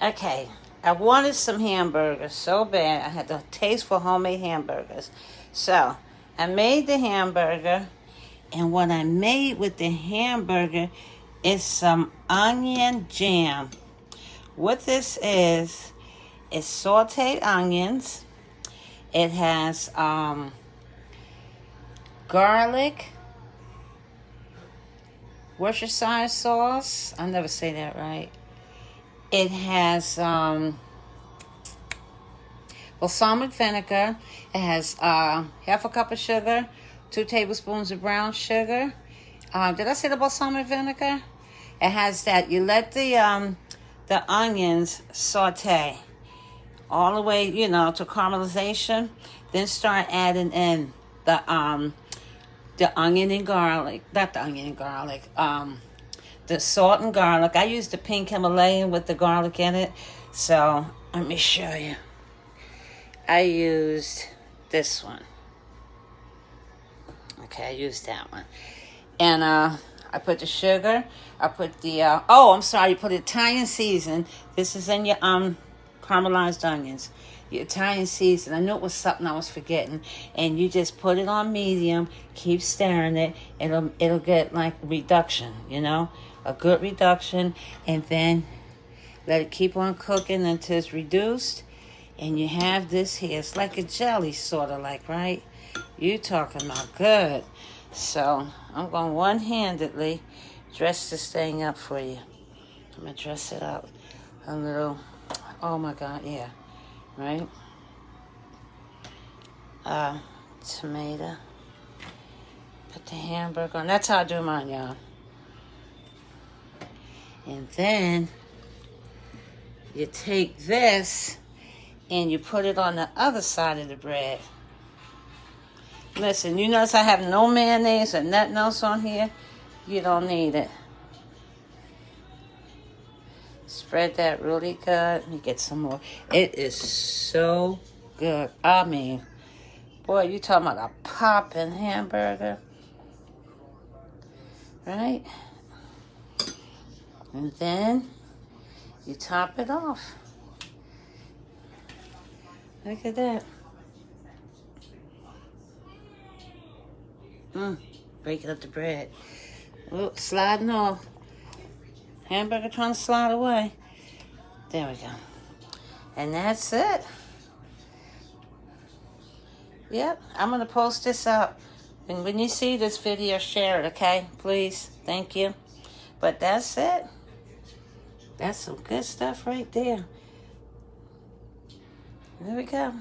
Okay, I wanted some hamburgers so bad. I had the taste for homemade hamburgers. So, I made the hamburger, and what I made with the hamburger is some onion jam. What this is sauteed onions. It has garlic, Worcestershire sauce. I never say that right. It has balsamic vinegar. It has half a cup of sugar, 2 tablespoons of brown sugar. Did I say the balsamic vinegar? It has that. You let the onions saute all the way, to caramelization. Then start adding in the onion and garlic. Not the onion and garlic. The salt and garlic. I used the pink Himalayan with the garlic in it. So, let me show you. I used this one. Okay, I used that one. And I put the sugar. I put the, you put Italian season. This is in your caramelized onions. Your Italian season. I knew it was something I was forgetting. And you just put it on medium. Keep stirring it. It'll get like reduction, a good reduction. And then let it keep on cooking until it's reduced. And you have this here. It's like a jelly, sort of like, right? You talking about good. So I'm going one-handedly dress this thing up for you. I'm going to dress it up a little. Oh, my God, yeah. Right? Tomato. Put the hamburger on. That's how I do mine, y'all. And then you take this and you put it on the other side of the bread. Listen, you notice I have no mayonnaise or nothing else on here? You don't need it. Spread that really good. Let me get some more. It is so good. I mean, boy, you talking about a popping hamburger. Right? And then you top it off. Look at that. Breaking up the bread. Oh, sliding off. Hamburger trying to slide away. There we go. And that's it. Yep, I'm going to post this up. And when you see this video, share it, okay? Please. Thank you. But that's it. That's some good stuff right there. There we go.